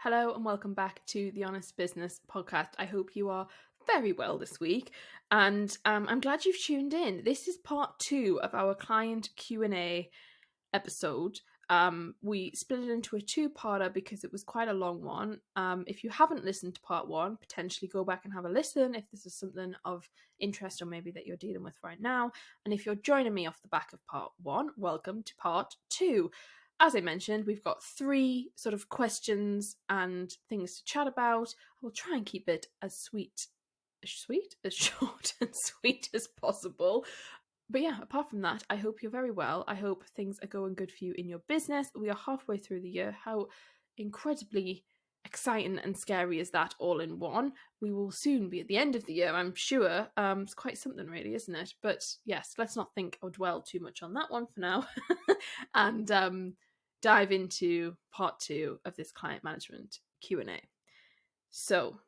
Hello and welcome back to the Honest Business podcast. I hope you are very well this week, and I'm glad you've tuned in. This is part 2 of our client Q&A episode. We split it into a 2-parter because it was quite a long one. If you haven't listened to part 1, potentially go back and have a listen if this is something of interest or maybe that you're dealing with right now. And if you're joining me off the back of part 1, welcome to part 2. As I mentioned, we've got 3 sort of questions and things to chat about. I will try and keep it as short and sweet as possible. But yeah, apart from that, I hope you're very well. I hope things are going good for you in your business. We are halfway through the year. How incredibly exciting and scary is that all in one? We will soon be at the end of the year, I'm sure. It's quite something really, isn't it? But yes, let's not think or dwell too much on that one for now. And dive into part 2 of this client management Q&A. So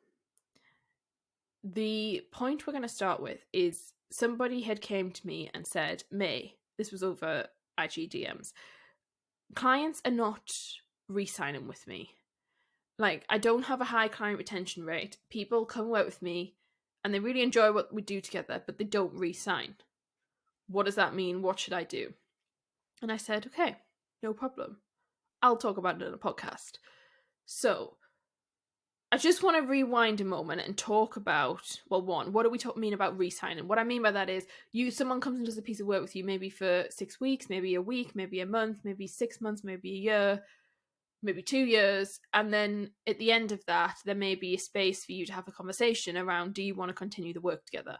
the point we're going to start with is somebody had came to me and said, May, this was over IG DMs, clients are not re-signing with me. Like, I don't have a high client retention rate. People come work with me and they really enjoy what we do together, but they don't re-sign. What does that mean? What should I do? And I said, okay, no problem. I'll talk about it in a podcast. So I just want to rewind a moment and talk about, well, one, what do we mean about re-signing? What I mean by that is someone comes and does a piece of work with you maybe for 6 weeks, maybe a week, maybe a month, maybe 6 months, maybe a year, maybe 2 years. And then at the end of that, there may be a space for you to have a conversation around, do you want to continue the work together?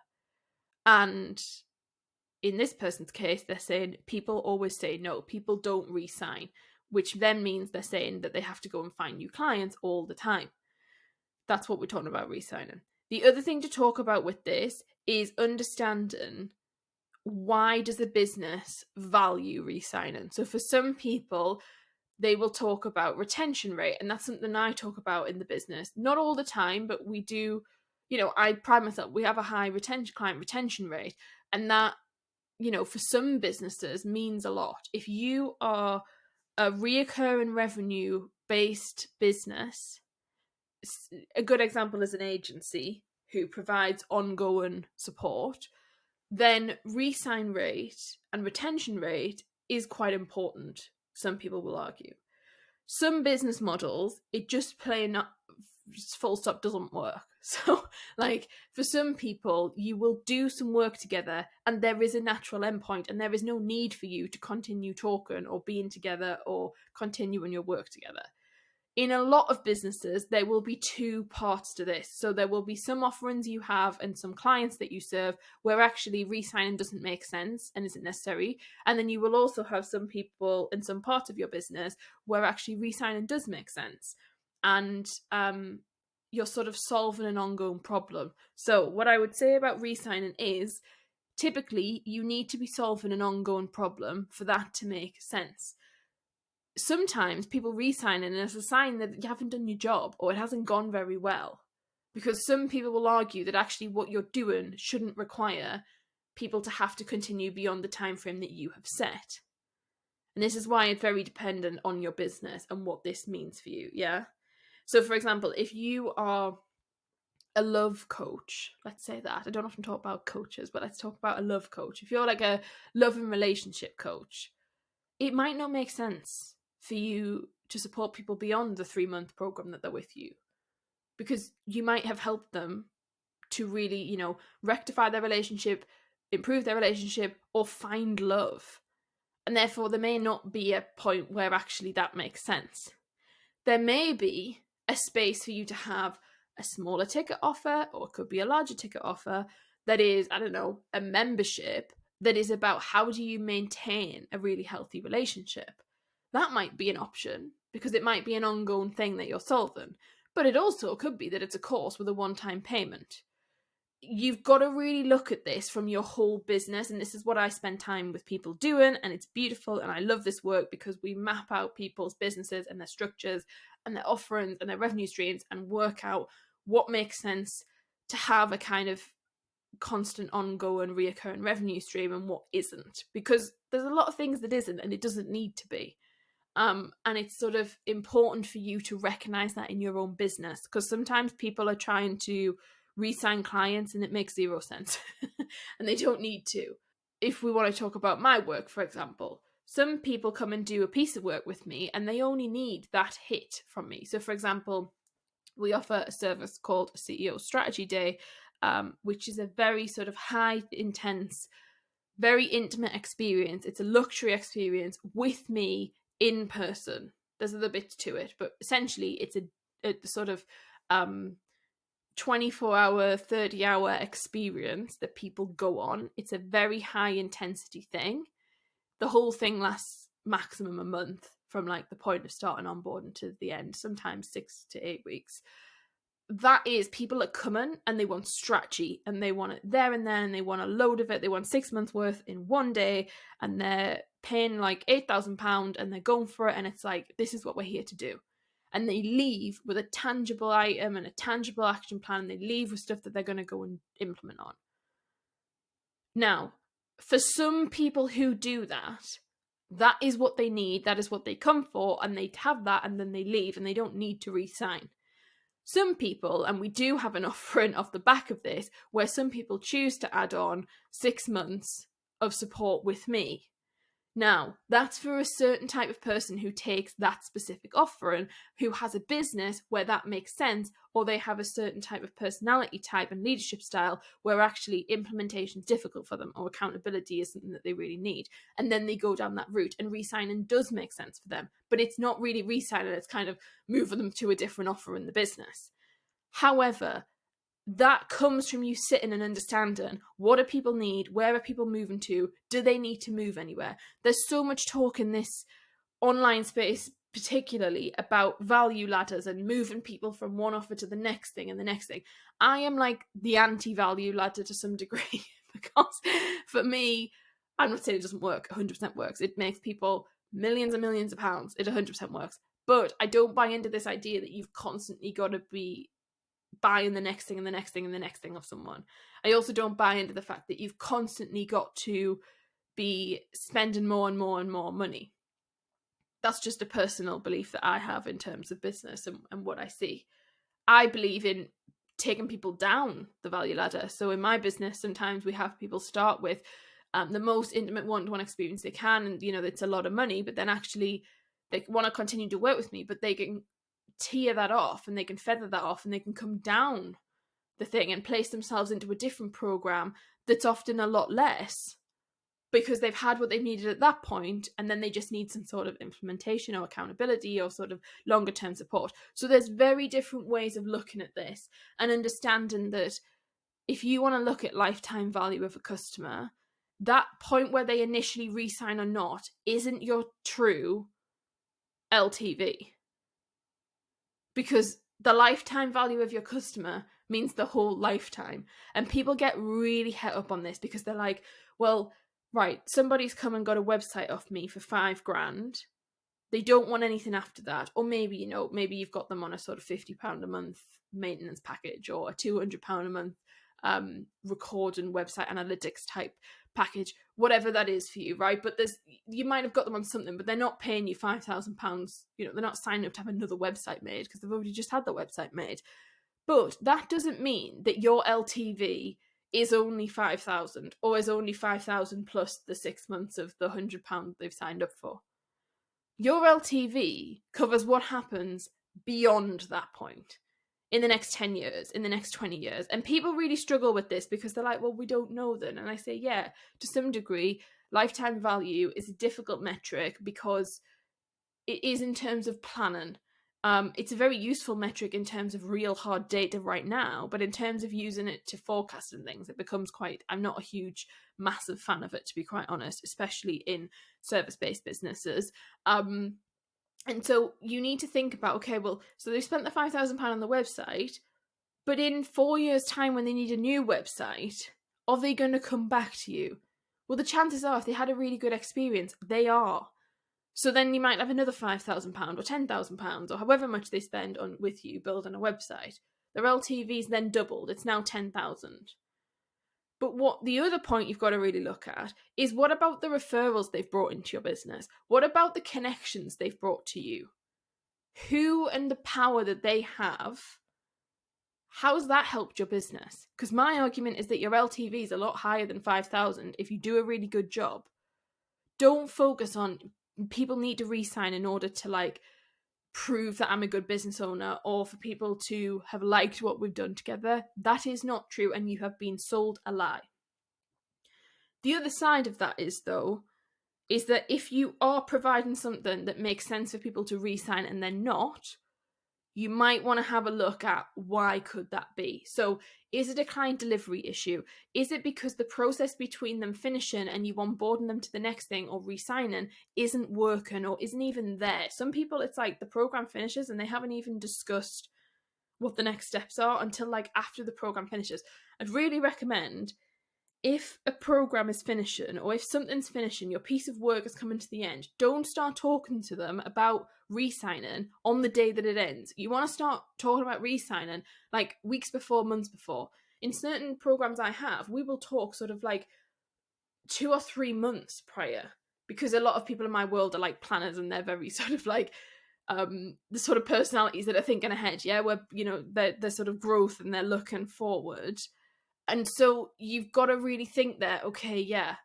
And in this person's case, they're saying people always say no, people don't re-sign, which then means they're saying that they have to go and find new clients all the time. That's what we're talking about re-signing. The other thing to talk about with this is understanding why does a business value re-signing. So for some people, they will talk about retention rate, and that's something I talk about in the business. Not all the time, but we do, I pride myself, we have a high client retention rate, and that, for some businesses means a lot. If you are a reoccurring revenue based business, a good example is an agency who provides ongoing support, then re-sign rate and retention rate is quite important, some people will argue. Some business models, it just plain full stop doesn't work. So, like, for some people, you will do some work together and there is a natural endpoint and there is no need for you to continue talking or being together or continuing your work together. In a lot of businesses, there will be 2 parts to this. So there will be some offerings you have and some clients that you serve where actually re-signing doesn't make sense and isn't necessary. And then you will also have some people in some part of your business where actually re-signing does make sense. And you're sort of solving an ongoing problem. So what I would say about re-signing is typically you need to be solving an ongoing problem for that to make sense. Sometimes people re-sign and it's a sign that you haven't done your job or it hasn't gone very well. Because some people will argue that actually what you're doing shouldn't require people to have to continue beyond the time frame that you have set. And this is why it's very dependent on your business and what this means for you, yeah? So for example, if you are a love coach, let's say that. I don't often talk about coaches, but let's talk about a love coach. If you're like a love and relationship coach, it might not make sense for you to support people beyond the 3-month program that they're with you, because you might have helped them to really, rectify their relationship, improve their relationship, or find love. And therefore, there may not be a point where actually that makes sense. There may be a space for you to have a smaller ticket offer, or it could be a larger ticket offer that is, a membership that is about how do you maintain a really healthy relationship. That might be an option because it might be an ongoing thing that you're solving. But it also could be that it's a course with a one-time payment. You've got to really look at this from your whole business, and this is what I spend time with people doing, and it's beautiful, and I love this work because we map out people's businesses and their structures and their offerings and their revenue streams and work out what makes sense to have a kind of constant, ongoing, reoccurring revenue stream and what isn't. Because there's a lot of things that isn't, and it doesn't need to be. And it's sort of important for you to recognize that in your own business, because sometimes people are trying to re-sign clients and it makes zero sense and they don't need to. If we want to talk about my work, for example, some people come and do a piece of work with me and they only need that hit from me. So for example, we offer a service called CEO Strategy Day, which is a very sort of high intense, very intimate experience. It's a luxury experience with me in person. There's other bits to it, but essentially it's a sort of 24-hour, 30-hour experience that people go on. It's a very high intensity thing. The whole thing lasts maximum a month, from like the point of starting on board and to the end, sometimes 6 to 8 weeks. That is, people are coming and they want strategy and they want it there and then, and they want a load of it. They want 6 months worth in one day, and they're paying like £8,000 and they're going for it. And it's like, this is what we're here to do. And they leave with a tangible item and a tangible action plan. And they leave with stuff that they're going to go and implement on. Now, for some people who do that, that is what they need. That is what they come for, and they have that and then they leave and they don't need to re-sign. Some people, and we do have an offering off the back of this, where some people choose to add on 6 months of support with me. Now, that's for a certain type of person who takes that specific offering, who has a business where that makes sense, or they have a certain type of personality type and leadership style where actually implementation is difficult for them, or accountability is something that they really need. And then they go down that route, and re-signing does make sense for them. But it's not really re-signing, it's kind of moving them to a different offer in the business. However, that comes from you sitting and understanding, what do people need? Where are people moving to? Do they need to move anywhere? There's so much talk in this online space, particularly about value ladders and moving people from one offer to the next thing and the next thing. I am like the anti-value ladder to some degree, because for me, I'm not saying it doesn't work, 100% works. It makes people millions and millions of pounds. It 100% works. But I don't buy into this idea that you've constantly got to be buying the next thing and the next thing and the next thing of someone. I also don't buy into the fact that you've constantly got to be spending more and more and more money. That's just a personal belief that I have in terms of business and what I see. I believe in taking people down the value ladder. So in my business, sometimes we have people start with the most intimate one-to-one experience they can, and it's a lot of money, but then actually they want to continue to work with me, but they can tear that off and they can feather that off and they can come down the thing and place themselves into a different program that's often a lot less, because they've had what they needed at that point, and then they just need some sort of implementation or accountability or sort of longer term support. So there's very different ways of looking at this, and understanding that if you want to look at lifetime value of a customer, that point where they initially re-sign or not isn't your true LTV. Because the lifetime value of your customer means the whole lifetime. And people get really het up on this because they're like, well, right, somebody's come and got a website off me for $5,000. They don't want anything after that. Or maybe, maybe you've got them on a sort of £50 a month maintenance package, or a £200 a month recording website analytics type package, whatever that is for you, right? But you might have got them on something, but they're not paying you £5,000. They're not signing up to have another website made because they've already just had the website made. But that doesn't mean that your LTV is only 5,000 or is only 5,000 plus the 6 months of the £100 they've signed up for. Your LTV covers what happens beyond that point, in the next 10 years, in the next 20 years. And people really struggle with this because they're like, well, we don't know then. And I say, yeah, to some degree, lifetime value is a difficult metric because it is in terms of planning. It's a very useful metric in terms of real hard data right now, but in terms of using it to forecast and things, it becomes I'm not a huge, massive fan of it, to be quite honest, especially in service-based businesses. And so you need to think about, okay, well, so they spent the £5,000 on the website, but in 4 years' time when they need a new website, are they going to come back to you? Well, the chances are, if they had a really good experience, they are. So then you might have another £5,000 or £10,000 or however much they spend on with you building a website. Their LTV's then doubled. It's now 10,000. But what the other point you've got to really look at is, what about the referrals they've brought into your business? What about the connections they've brought to you? Who and the power that they have, how's that helped your business? Because my argument is that your LTV is a lot higher than 5,000 if you do a really good job. Don't focus on people need to re-sign in order to like prove that I'm a good business owner, or for people to have liked what we've done together. That is not true, and you have been sold a lie. The other side of that is, though, is that if you are providing something that makes sense for people to re-sign and they're not, you might want to have a look at why could that be. So is it a client delivery issue? Is it because the process between them finishing and you onboarding them to the next thing or re-signing isn't working or isn't even there? Some people, it's like the program finishes and they haven't even discussed what the next steps are until like after the program finishes. I'd really recommend, if a program is finishing or if something's finishing, your piece of work is coming to the end, don't start talking to them about re-signing on the day that it ends. You want to start talking about re-signing like weeks before, months before. In certain programs I have, we will talk sort of like 2 or 3 months prior, because a lot of people in my world are like planners and they're very sort of like the sort of personalities that are thinking ahead, yeah, where, you know, they're sort of growth and they're looking forward. And so you've got to really think there, okay, yeah,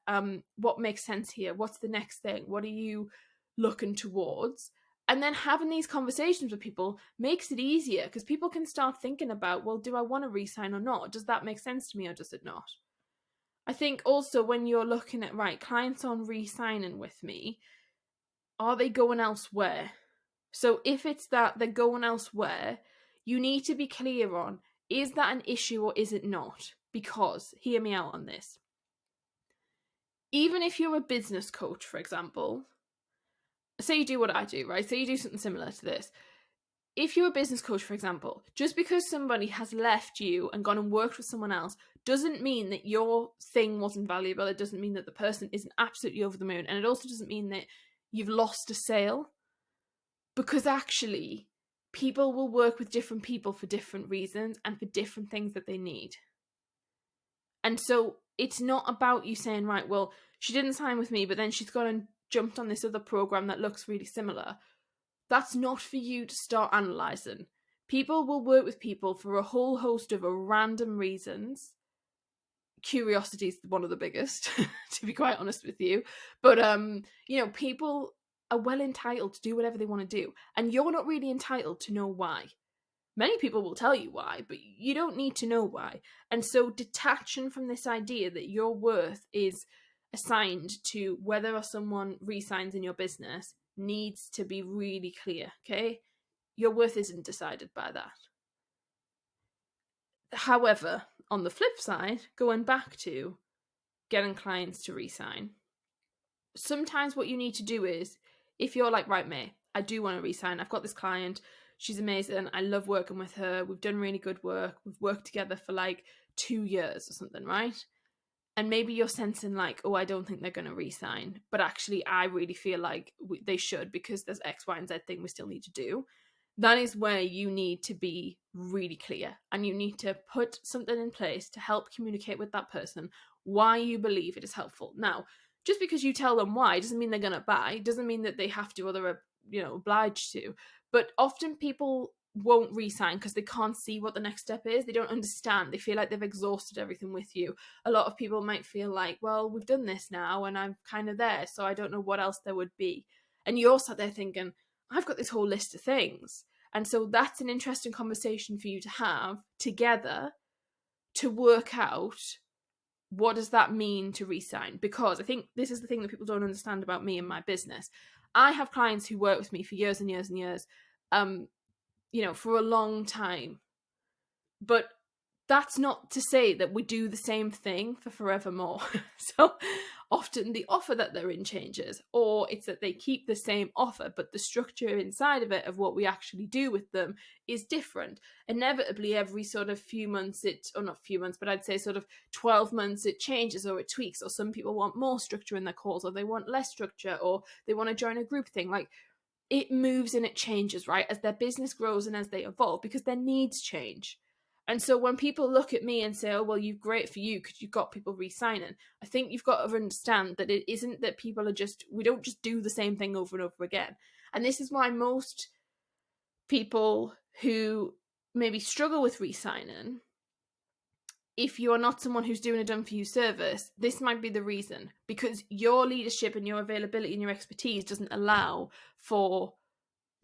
what makes sense here? What's the next thing? What are you looking towards? And then having these conversations with people makes it easier, because people can start thinking about, well, do I want to re-sign or not? Does that make sense to me or does it not? I think also when you're looking at, right, clients on re-signing with me, are they going elsewhere? So if it's that they're going elsewhere, you need to be clear on, is that an issue or is it not? Because, hear me out on this. Even if you're a business coach, for example, say you do what I do, right? Say you do something similar to this. If you're a business coach, for example, just because somebody has left you and gone and worked with someone else doesn't mean that your thing wasn't valuable. It doesn't mean that the person isn't absolutely over the moon. And it also doesn't mean that you've lost a sale. Because actually, people will work with different people for different reasons and for different things that they need. And so it's not about you saying, right, well, she didn't sign with me, but then she's gone and jumped on this other program that looks really similar. That's not for you to start analysing. People will work with people for a whole host of random reasons. Curiosity is one of the biggest, to be quite honest with you. But, you know, people are well entitled to do whatever they want to do. And you're not really entitled to know why. Many people will tell you why, but you don't need to know why. And so detaching from this idea that your worth is assigned to whether or someone re-signs in your business needs to be really clear, okay? Your worth isn't decided by that. However, on the flip side, going back to getting clients to re-sign, sometimes what you need to do is, if you're like, right, May, I do want to re-sign, I've got this client, she's amazing, I love working with her, we've done really good work, we've worked together for like 2 years or something, right? And maybe you're sensing like, oh, I don't think they're going to re-sign, but actually I really feel like they should, because there's X, Y, and Z thing we still need to do. That is where you need to be really clear, and you need to put something in place to help communicate with that person why you believe it is helpful. Now, just because you tell them why doesn't mean they're going to buy, doesn't mean that they have to or they're, you know, obliged to. But often people won't re-sign because they can't see what the next step is. They don't understand. They feel like they've exhausted everything with you. A lot of people might feel like, well, we've done this now and I'm kind of there, so I don't know what else there would be. And you're sat there thinking, I've got this whole list of things. And so that's an interesting conversation for you to have together to work out, what does that mean to re-sign? Because I think this is the thing that people don't understand about me and my business. I have clients who work with me for years and years and years, you know, for a long time. But that's not to say that we do the same thing for forevermore. So often the offer that they're in changes, or it's that they keep the same offer, but the structure inside of it of what we actually do with them is different. Inevitably, every sort of few months, not few months, but I'd say sort of 12 months, it changes or it tweaks, or some people want more structure in their calls, or they want less structure, or they want to join a group thing. Like, it moves and it changes, right? As their business grows and as they evolve, because their needs change. And so when people look at me and say, oh, well, you're great for you because you've got people re-signing, I think you've got to understand that it isn't that people are we don't just do the same thing over and over again. And this is why most people who maybe struggle with re-signing, if you are not someone who's doing a done for you service, this might be the reason, because your leadership and your availability and your expertise doesn't allow for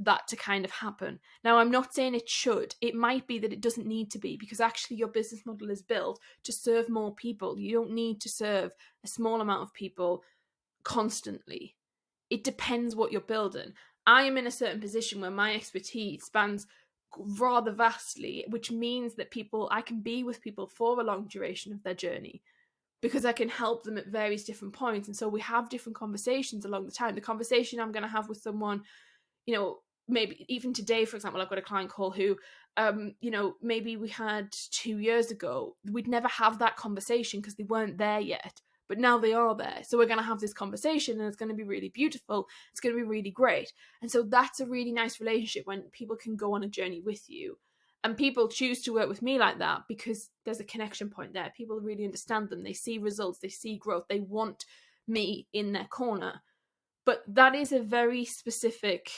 that to kind of happen. Now, I'm not saying it should. It might be that it doesn't need to be, because actually your business model is built to serve more people. You don't need to serve a small amount of people constantly. It depends what you're building. I am in a certain position where my expertise spans rather vastly, which means that I can be with people for a long duration of their journey, because I can help them at various different points. And so we have different conversations along the time. The conversation I'm going to have with someone, maybe even today, for example, I've got a client call who, maybe we had 2 years ago, we'd never have that conversation because they weren't there yet. But now they are there. So we're going to have this conversation and it's going to be really beautiful. It's going to be really great. And so that's a really nice relationship when people can go on a journey with you. And people choose to work with me like that because there's a connection point there. People really understand them. They see results. They see growth. They want me in their corner. But that is a very specific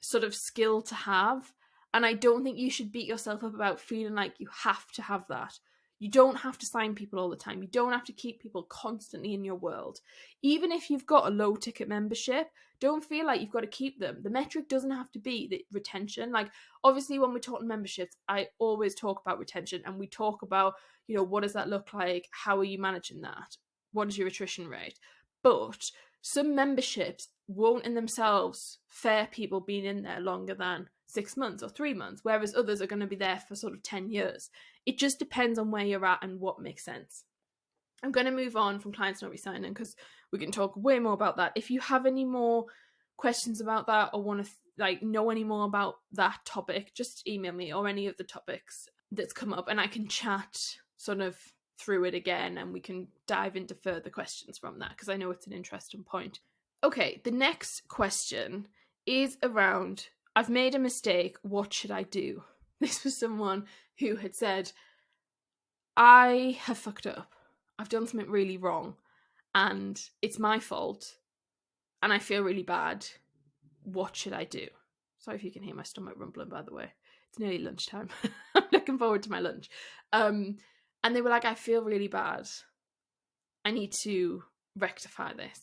sort of skill to have. And I don't think you should beat yourself up about feeling like you have to have that. You don't have to sign people all the time. You don't have to keep people constantly in your world. Even if you've got a low ticket membership, don't feel like you've got to keep them. The metric doesn't have to be the retention. Like, obviously, when we're talking memberships, I always talk about retention, and we talk about, what does that look like? How are you managing that? What is your attrition rate? But some memberships won't in themselves fare people being in there longer than 6 months or 3 months, whereas others are going to be there for sort of 10 years. It just depends on where you're at and what makes sense. I'm going to move on from clients not re-signing because we can talk way more about that. If you have any more questions about that or want to know any more about that topic, just email me, or any of the topics that's come up, and I can chat sort of through it again and we can dive into further questions from that, because I know it's an interesting point. Okay, the next question is around, I've made a mistake, what should I do? This was someone who had said, I have fucked up. I've done something really wrong and it's my fault and I feel really bad. What should I do? Sorry if you can hear my stomach rumbling, by the way. It's nearly lunchtime. I'm looking forward to my lunch. And they were like, I feel really bad. I need to rectify this.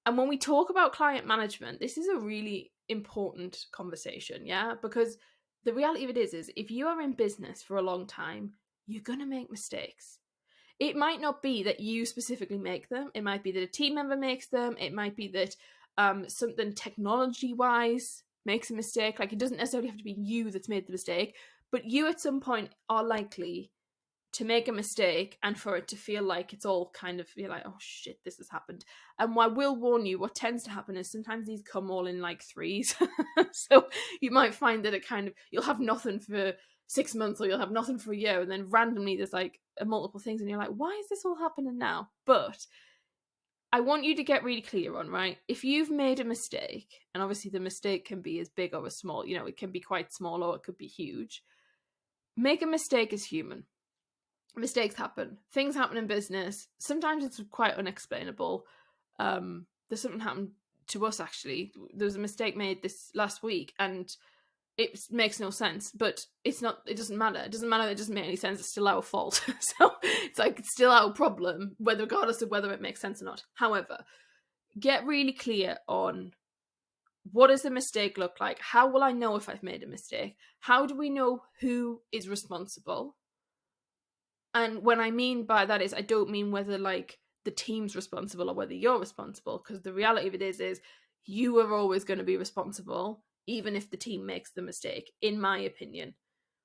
And when we talk about client management, this is a really important conversation, yeah? Because the reality of it is if you are in business for a long time, you're going to make mistakes. It might not be that you specifically make them. It might be that a team member makes them. It might be that something technology-wise makes a mistake. Like, it doesn't necessarily have to be you that's made the mistake, but you at some point are likely to make a mistake and for it to feel like it's all kind of, you're like, oh shit, this has happened. And I will warn you, what tends to happen is sometimes these come all in like threes. So you might find that you'll have nothing for 6 months, or you'll have nothing for a year, and then randomly there's like multiple things and you're like, why is this all happening now? But I want you to get really clear on, right, if you've made a mistake, and obviously the mistake can be as big or as small, it can be quite small or it could be huge. Make a mistake is human. Mistakes happen. Things happen in business. Sometimes it's quite unexplainable. There's something happened to us, actually. There was a mistake made this last week and it makes no sense, but it doesn't matter. It doesn't matter. It doesn't make any sense. It's still our fault. So it's still our problem, regardless of whether it makes sense or not. However, get really clear on, what does the mistake look like? How will I know if I've made a mistake? How do we know who is responsible? And when I mean by that is, I don't mean whether the team's responsible or whether you're responsible, because the reality of it is you are always going to be responsible, even if the team makes the mistake, in my opinion.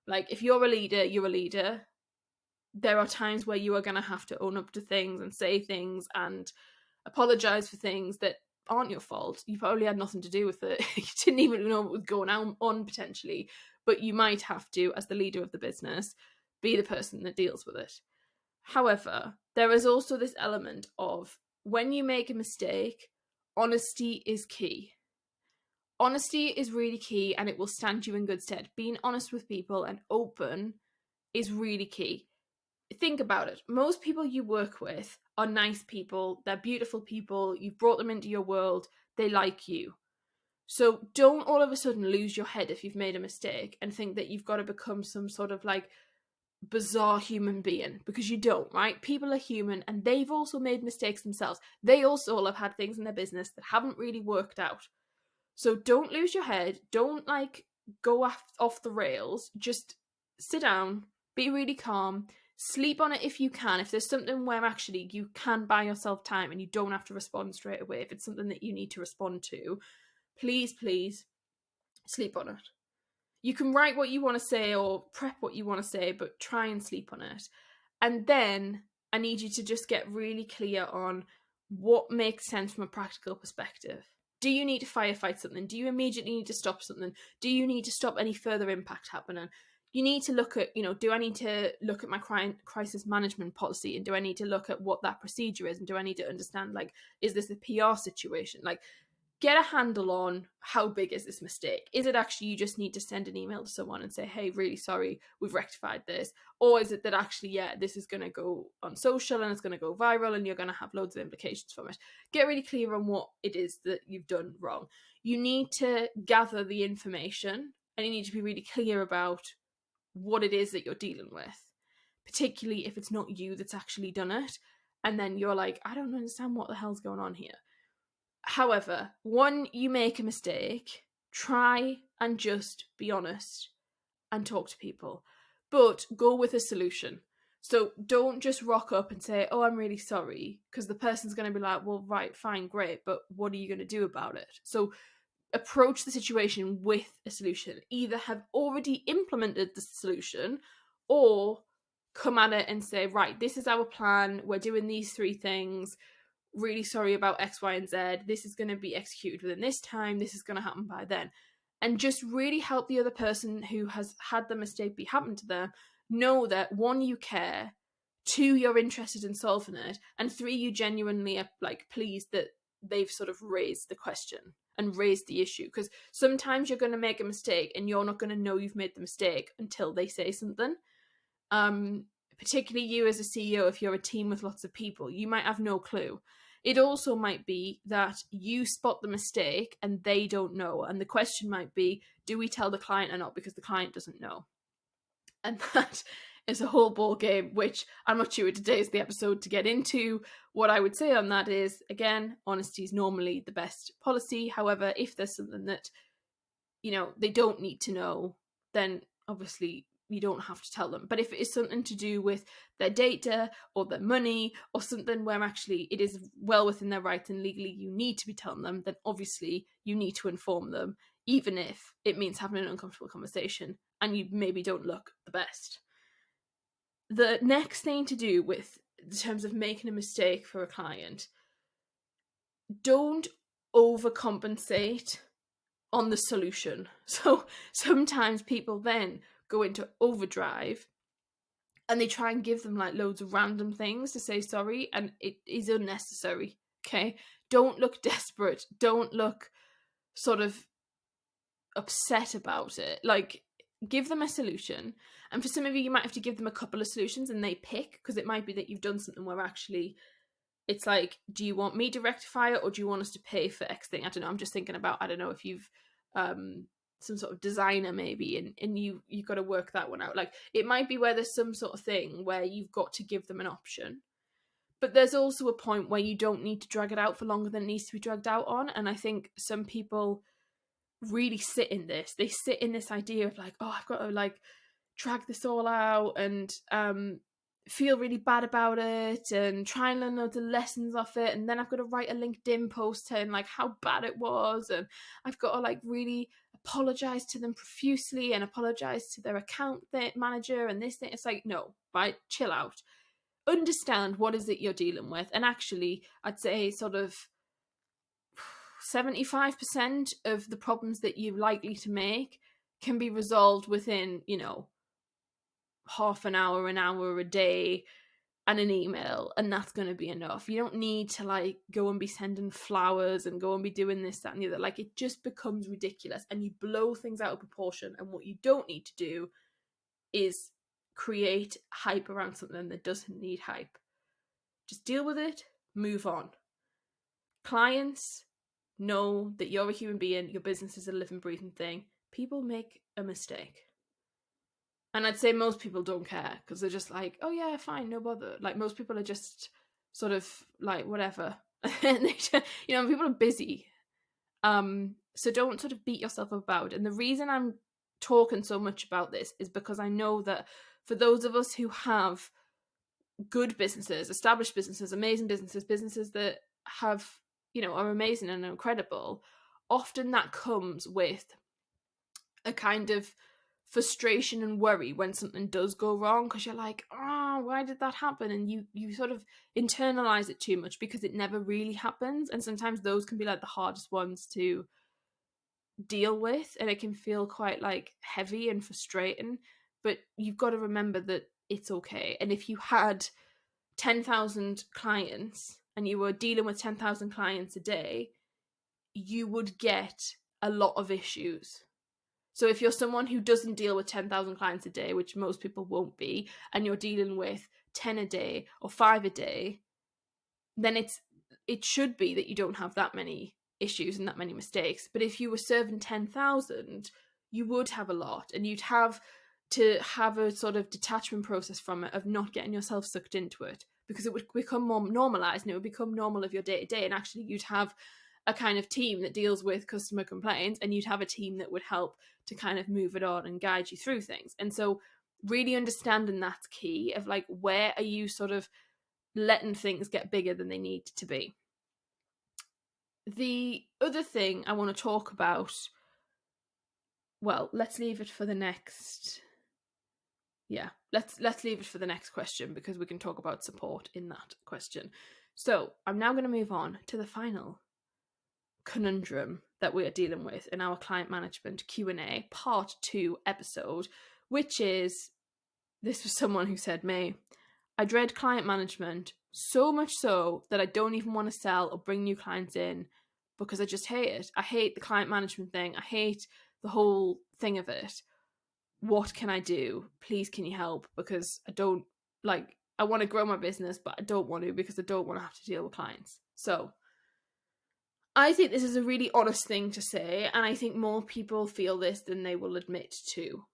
If you're a leader, you're a leader. There are times where you are going to have to own up to things and say things and apologize for things that aren't your fault. You probably had nothing to do with it. You didn't even know what was going on potentially, but you might have to, as the leader of the business, be the person that deals with it. However, there is also this element of, when you make a mistake, honesty is key. Honesty is really key, and it will stand you in good stead. Being honest with people and open is really key. Think about it. Most people you work with are nice people. They're beautiful people. You've brought them into your world. They like you. So don't all of a sudden lose your head if you've made a mistake and think that you've got to become some sort of like bizarre human being, because you don't, right? People are human and they've also made mistakes themselves. They also have had things in their business that haven't really worked out. So don't lose your head. Don't like go off the rails. Just sit down, be really calm, sleep on it if you can. If there's something where actually you can buy yourself time and you don't have to respond straight away, if it's something that you need to respond to, please, please sleep on it. You can write what you want to say or prep what you want to say, but try and sleep on it. And then I need you to just get really clear on what makes sense from a practical perspective. Do you need to firefight something? Do you immediately need to stop something? Do you need to stop any further impact happening? You need to look at, do I need to look at my crisis management policy, and do I need to look at what that procedure is, and do I need to understand, like, is this a PR situation? Like, get a handle on how big is this mistake. Is it actually you just need to send an email to someone and say, hey, really sorry, we've rectified this? Or is it that actually, yeah, this is going to go on social and it's going to go viral and you're going to have loads of implications from it? Get really clear on what it is that you've done wrong. You need to gather the information and you need to be really clear about what it is that you're dealing with, particularly if it's not you that's actually done it. And then you're like, I don't understand what the hell's going on here. However, when you make a mistake, try and just be honest and talk to people, but go with a solution. So don't just rock up and say, oh, I'm really sorry, because the person's going to be like, well, right, fine, great, but what are you going to do about it? So approach the situation with a solution. Either have already implemented the solution or come at it and say, right, this is our plan. We're doing these 3 things. Really sorry about X, Y, and Z. This is going to be executed within this time. This is going to happen by then. And just really help the other person who has had the mistake be happen to them know that 1, you care, 2, you're interested in solving it, and 3, you genuinely are like pleased that they've sort of raised the question and raised the issue. Because sometimes you're going to make a mistake and you're not going to know you've made the mistake until they say something. Particularly you as a CEO, if you're a team with lots of people, you might have no clue. It also might be that you spot the mistake and they don't know. And the question might be, do we tell the client or not, because the client doesn't know? And that is a whole ball game, which I'm not sure today is the episode to get into. What I would say on that is, again, honesty is normally the best policy. However, if there's something that, they don't need to know, then obviously you don't have to tell them. But if it is something to do with their data or their money or something where actually it is well within their rights and legally you need to be telling them, then obviously you need to inform them, even if it means having an uncomfortable conversation and you maybe don't look the best. The next thing to do with, in terms of making a mistake for a client, don't overcompensate on the solution. So sometimes people then go into overdrive and they try and give them like loads of random things to say sorry, and it is unnecessary. Okay, don't look desperate, don't look sort of upset about it. Like, give them a solution. And for some of you might have to give them a couple of solutions and they pick, because it might be that you've done something where actually it's like, do you want me to rectify it or do you want us to pay for X thing? I don't know, I'm just thinking about, I don't know if you've some sort of designer maybe, and you've got to work that one out. Like, it might be where there's some sort of thing where you've got to give them an option, but there's also a point where you don't need to drag it out for longer than it needs to be dragged out on. And I think some people really sit in this. They sit in this idea of like, oh, I've got to like drag this all out and feel really bad about it and try and learn loads of lessons off it, and then I've got to write a LinkedIn post saying like how bad it was, and I've got to like really apologize to them profusely and apologize to their account manager and this thing. It's like, no, right, chill out, understand what is it you're dealing with. And actually I'd say sort of 75% of the problems that you're likely to make can be resolved within, half an hour a day and an email, and that's going to be enough. You don't need to like go and be sending flowers and go and be doing this, that, and the other. Like, it just becomes ridiculous and you blow things out of proportion. And what you don't need to do is create hype around something that doesn't need hype. Just deal with it, move on. Clients know that you're a human being, your business is a living, breathing thing. People make a mistake. And I'd say most people don't care because they're just like, oh yeah, fine, no bother. Like most people are just sort of like whatever. And they, people are busy. So don't sort of beat yourself up about it. And the reason I'm talking so much about this is because I know that for those of us who have good businesses, established businesses, amazing businesses, businesses that have, are amazing and incredible, often that comes with a kind of frustration and worry when something does go wrong, because you're like, oh, why did that happen? And you sort of internalize it too much because it never really happens. And sometimes those can be like the hardest ones to deal with, and it can feel quite like heavy and frustrating, but you've got to remember that it's okay. And if you had 10,000 clients and you were dealing with 10,000 clients a day, you would get a lot of issues. So if you're someone who doesn't deal with 10,000 clients a day, which most people won't be, and you're dealing with 10 a day or 5 a day, then it should be that you don't have that many issues and that many mistakes. But if you were serving 10,000, you would have a lot, and you'd have to have a sort of detachment process from it, of not getting yourself sucked into it, because it would become more normalized and it would become normal of your day to day. And actually you'd have a kind of team that deals with customer complaints, and you'd have a team that would help to kind of move it on and guide you through things. And so really understanding that's key, of like, where are you sort of letting things get bigger than they need to be. The other thing I want to talk about, well, let's leave it for the next let's leave it for the next question, because we can talk about support in that question. So I'm now going to move on to the final conundrum that we are dealing with in our client management Q&A part 2 episode, which is, this was someone who said, May, I dread client management so much so that I don't even want to sell or bring new clients in, because I just hate it. I hate the client management thing. I hate the whole thing of it. What can I do? Please, can you help? Because I want to grow my business, but I don't want to, because I don't want to have to deal with clients. So I think this is a really honest thing to say, and I think more people feel this than they will admit to.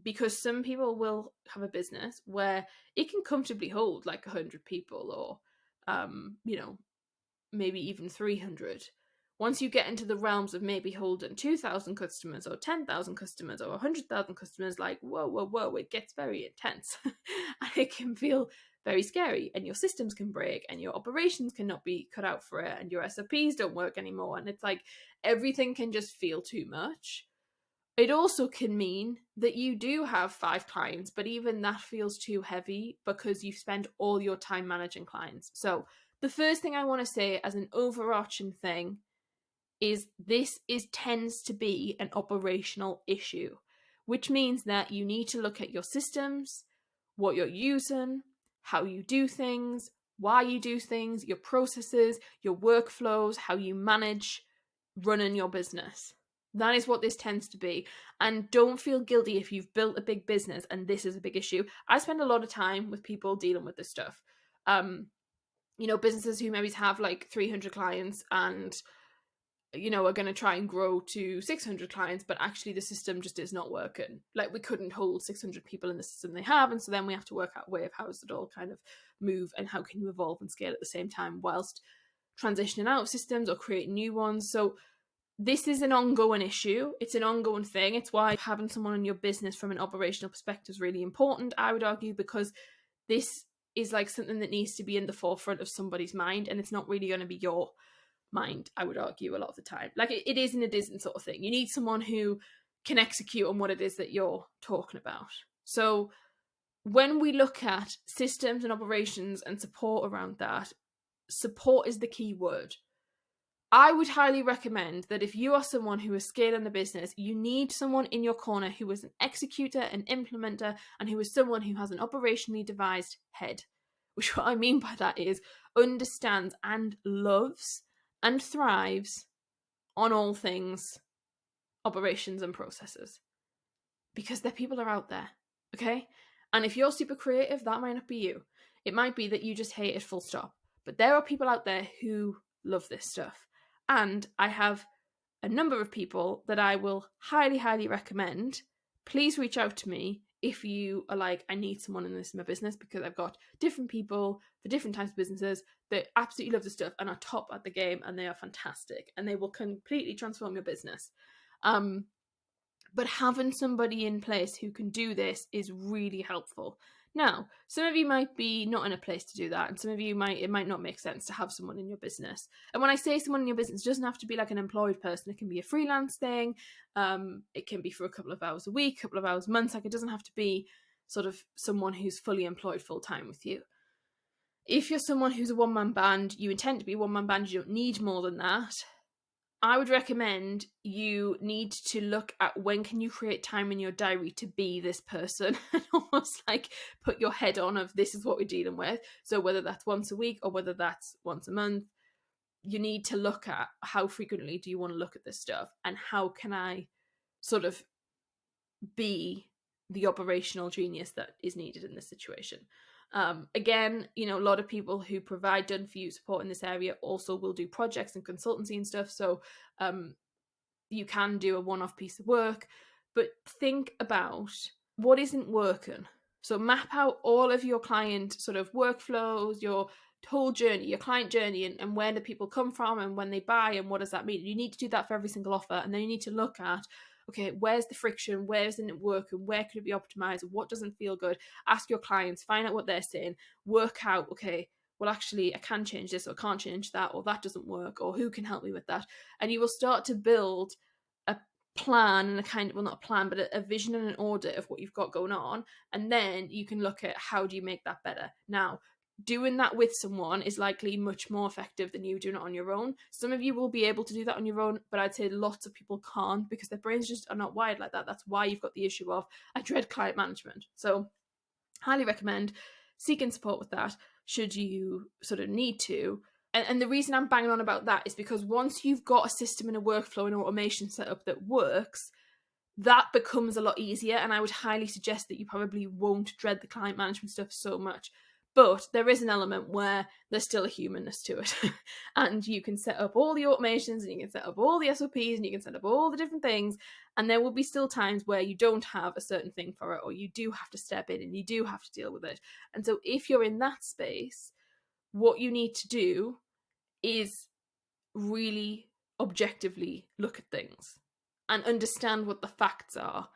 Because some people will have a business where it can comfortably hold like 100 people, or maybe even 300. Once you get into the realms of maybe holding 2,000 customers or 10,000 customers or 100,000 customers, like, whoa, it gets very intense. And it can feel very scary, and your systems can break, and your operations cannot be cut out for it, and your SOPs don't work anymore. And it's like everything can just feel too much. It also can mean that you do have 5 clients, but even that feels too heavy because you spend all your time managing clients. So the first thing I want to say as an overarching thing is this tends to be an operational issue, which means that you need to look at your systems, what you're using, how you do things, why you do things, your processes, your workflows, how you manage running your business. That is what this tends to be. And don't feel guilty if you've built a big business and this is a big issue. I spend a lot of time with people dealing with this stuff. Businesses who maybe have like 300 clients and are going to try and grow to 600 clients, but actually the system just is not working. Like, we couldn't hold 600 people in the system they have, and so then we have to work out a way of how does it all kind of move, and how can you evolve and scale at the same time whilst transitioning out of systems or creating new ones. So this is an ongoing issue. It's an ongoing thing. It's why having someone in your business from an operational perspective is really important, I would argue, because this is like something that needs to be in the forefront of somebody's mind, and it's not really going to be your mind, I would argue, a lot of the time. Like, it is and it isn't sort of thing. You need someone who can execute on what it is that you're talking about. So when we look at systems and operations and support around that, support is the key word. I would highly recommend that if you are someone who is scaling the business, you need someone in your corner who is an executor, an implementer, and who is someone who has an operationally devised head. Which, what I mean by that is, understands and loves and thrives on all things operations and processes, because their people are out there. Okay? And if you're super creative, that might not be you. It might be that you just hate it full stop. But there are people out there who love this stuff. And I have a number of people that I will highly, highly recommend. Please reach out to me if you are like, I need someone in this in my business, because I've got different people for different types of businesses that absolutely love the stuff and are top at the game, and they are fantastic and they will completely transform your business. But having somebody in place who can do this is really helpful. Now, some of you might be not in a place to do that, and some of you it might not make sense to have someone in your business. And when I say someone in your business, it doesn't have to be like an employed person. It can be a freelance thing. It can be for a couple of hours a week, a couple of hours a month. Like, it doesn't have to be sort of someone who's fully employed full time with you. If you're someone who's a one-man band, you intend to be a one-man band, you don't need more than that. I would recommend you need to look at when can you create time in your diary to be this person and almost like put your head on of this is what we're dealing with. So whether that's once a week or whether that's once a month, you need to look at how frequently do you want to look at this stuff and how can I sort of be the operational genius that is needed in this situation. Again, a lot of people who provide done for you support in this area also will do projects and consultancy and stuff. So you can do a one-off piece of work, but think about what isn't working. So map out all of your client sort of workflows, your whole journey, your client journey, and where do people come from and when they buy and what does that mean. You need to do that for every single offer, and then you need to look at, okay, where's the friction, where isn't it working, where could it be optimized, what doesn't feel good. Ask your clients, find out what they're saying, work out, okay, well, actually, I can change this or can't change that, or that doesn't work, or who can help me with that. And you will start to build a plan and a kind of, well, not a plan, but a vision and an audit of what you've got going on. And then you can look at how do you make that better. Now, doing that with someone is likely much more effective than you doing it on your own. Some of you will be able to do that on your own, but I'd say lots of people can't because their brains just are not wired like that. That's why you've got the issue of, I dread client management. So highly recommend seeking support with that should you sort of need to. And the reason I'm banging on about that is because once you've got a system and a workflow and automation set up that works, that becomes a lot easier. And I would highly suggest that you probably won't dread the client management stuff so much. But there is an element where there's still a humanness to it. And you can set up all the automations and you can set up all the SOPs and you can set up all the different things. And there will be still times where you don't have a certain thing for it, or you do have to step in and you do have to deal with it. And so if you're in that space, what you need to do is really objectively look at things and understand what the facts are.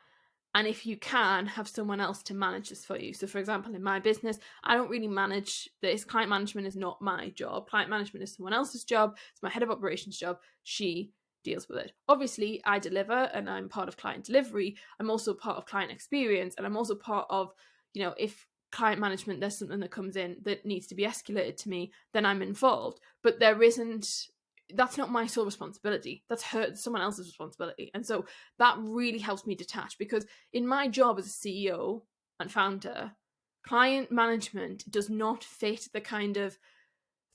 And if you can, have someone else to manage this for you. So for example, in my business, I don't really manage this. Client management is not my job. Client management is someone else's job. It's my head of operations job. She deals with it. Obviously, I deliver and I'm part of client delivery. I'm also part of client experience. And I'm also part of, if client management, there's something that comes in that needs to be escalated to me, then I'm involved. But that's not my sole responsibility. That's someone else's responsibility. And so that really helps me detach, because in my job as a CEO and founder, client management does not fit the kind of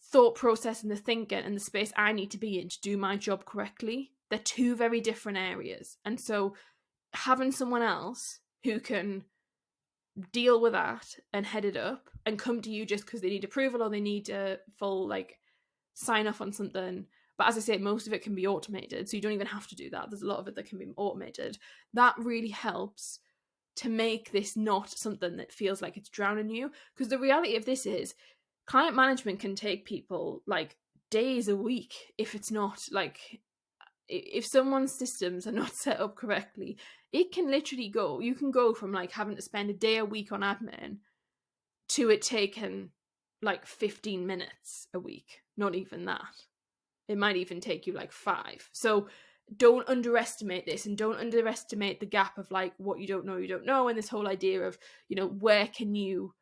thought process and the thinking and the space I need to be in to do my job correctly. They're two very different areas. And so having someone else who can deal with that and head it up and come to you just because they need approval or they need a full sign off on something. But as I say, most of it can be automated, so you don't even have to do that. There's a lot of it that can be automated. That really helps to make this not something that feels like it's drowning you. Because the reality of this is, client management can take people days a week if it's not if someone's systems are not set up correctly. It can literally you can go from having to spend a day a week on admin to it taking 15 minutes a week. Not even that. It might even take you 5. So don't underestimate this, and don't underestimate the gap of what you don't know, and this whole idea of, where can you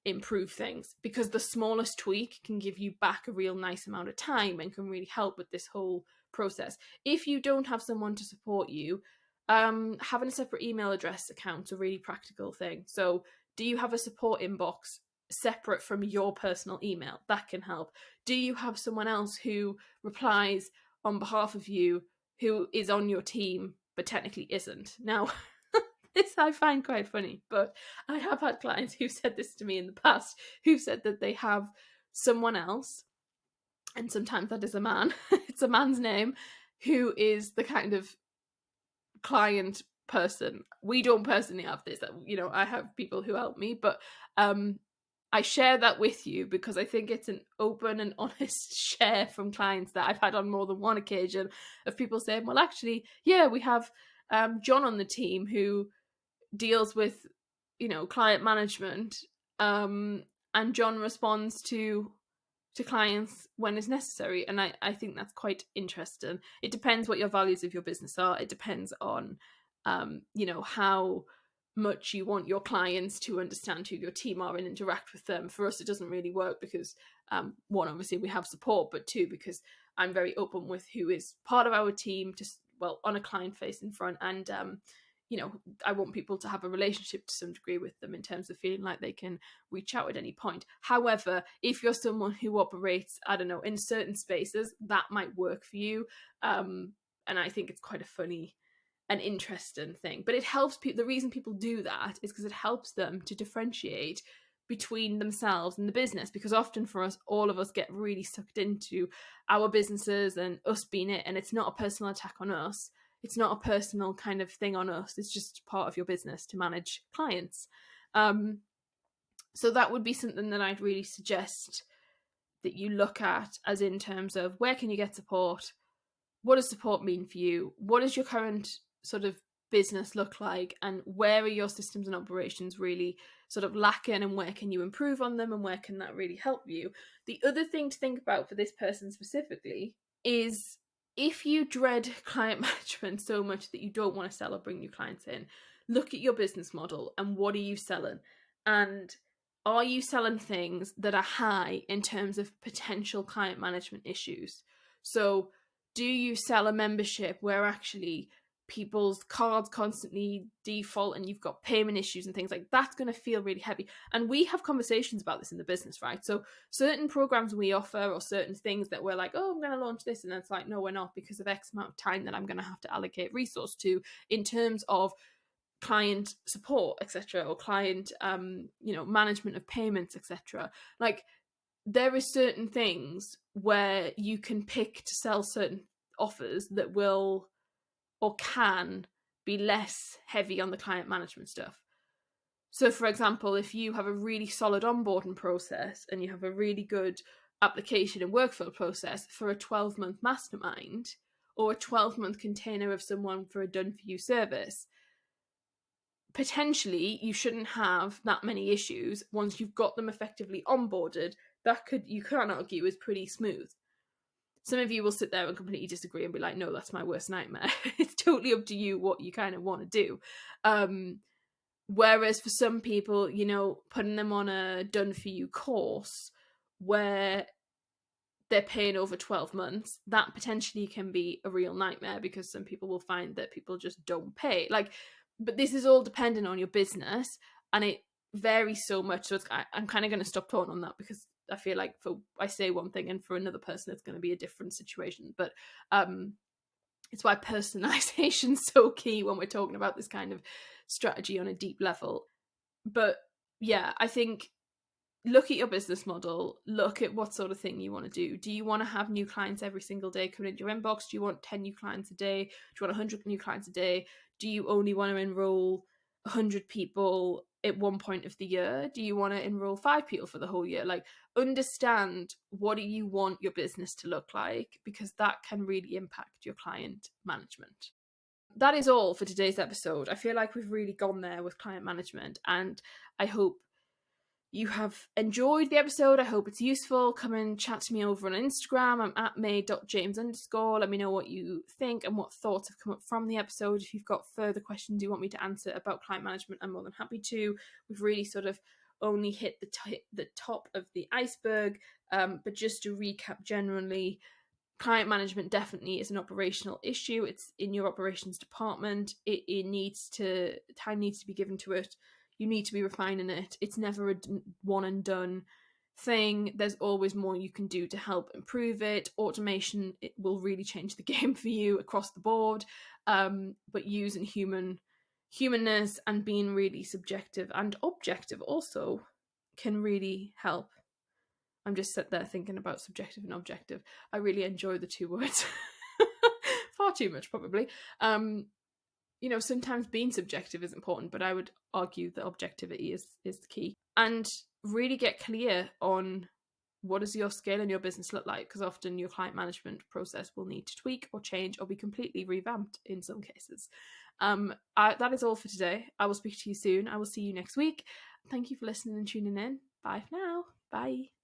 improve things, because the smallest tweak can give you back a real nice amount of time and can really help with this whole process. If you don't have someone to support you, having a separate email address account is a really practical thing. So do you have a support inbox separate from your personal email? That can help. Do you have someone else who replies on behalf of you who is on your team but technically isn't? Now, This I find quite funny, but I have had clients who've said this to me in the past, who've said that they have someone else, and sometimes that is a man, it's a man's name, who is the kind of client person. We don't personally have this, I have people who help me, but I share that with you because I think it's an open and honest share from clients that I've had on more than one occasion, of people saying, well, actually, yeah, we have John on the team who deals with, client management, and John responds to clients when it's necessary. And I think that's quite interesting. It depends what your values of your business are. It depends on, how much you want your clients to understand who your team are and interact with them. For us, it doesn't really work because, one, obviously we have support, but two, because I'm very open with who is part of our team, just, well, on a client facing front. And, I want people to have a relationship to some degree with them in terms of feeling like they can reach out at any point. However, if you're someone who operates, I don't know, in certain spaces, that might work for you. And I think it's quite a funny and interesting thing. But it helps people. The reason people do that is because it helps them to differentiate between themselves and the business, because often for us, all of us get really sucked into our businesses and us being it, and it's not a personal attack on us. It's not a personal kind of thing on us. It's just part of your business to manage clients. So that would be something that I'd really suggest that you look at, as in terms of where can you get support? What does support mean for you? What does your current sort of business look like? And where are your systems and operations really sort of lacking, and where can you improve on them, and where can that really help you? The other thing to think about for this person specifically is, if you dread client management so much that you don't want to sell or bring new clients in, look at your business model and what are you selling? And are you selling things that are high in terms of potential client management issues? So do you sell a membership where actually people's cards constantly default and you've got payment issues and things like that's going to feel really heavy? And we have conversations about this in the business, right? So certain programs we offer, or certain things that we're like, oh, I'm going to launch this, and it's like, no, we're not, because of X amount of time that I'm going to have to allocate resource to in terms of client support, etc., or client management of payments, etc. Like, there is certain things where you can pick to sell certain offers that will or can be less heavy on the client management stuff. So, for example, if you have a really solid onboarding process and you have a really good application and workflow process for a 12-month mastermind, or a 12-month container of someone for a done-for-you service, potentially you shouldn't have that many issues once you've got them effectively onboarded. You can't argue, is pretty smooth. Some of you will sit there and completely disagree and be like, no, that's my worst nightmare. It's totally up to you what you kind of want to do. Whereas for some people, putting them on a done-for-you course where they're paying over 12 months, that potentially can be a real nightmare, because some people will find that people just don't pay. But this is all dependent on your business, and it varies so much. So I'm kind of going to stop talking on that, because I feel like I say one thing and for another person it's going to be a different situation. But it's why personalization is so key when we're talking about this kind of strategy on a deep level. But yeah, I think look at your business model, look at what sort of thing you want to do. Do you want to have new clients every single day coming into your inbox? Do you want 10 new clients a day? Do you want 100 new clients a day? Do you only want to enroll 100 people at one point of the year? Do you want to enroll 5 people for the whole year? Understand, what do you want your business to look like, because that can really impact your client management. That is all for today's episode. I feel like we've really gone there with client management, and I hope you have enjoyed the episode. I hope it's useful. Come and chat to me over on Instagram. I'm at may.james_. Let me know what you think and what thoughts have come up from the episode. If you've got further questions you want me to answer about client management, I'm more than happy to. We've really sort of only hit the top of the iceberg. But just to recap generally, client management definitely is an operational issue. It's in your operations department. Time needs to be given to it. You need to be refining it. It's never a one and done thing. There's always more you can do to help improve it. Automation, it will really change the game for you across the board. But using human humanness and being really subjective and objective also can really help. I'm just sat there thinking about subjective and objective. I really enjoy the two words. Far too much, probably. Sometimes being subjective is important, but I would argue that objectivity is the key. And really get clear on what does your scale and your business look like, because often your client management process will need to tweak or change or be completely revamped in some cases. That is all for today. I will speak to you soon. I will see you next week. Thank you for listening and tuning in. Bye for now. Bye.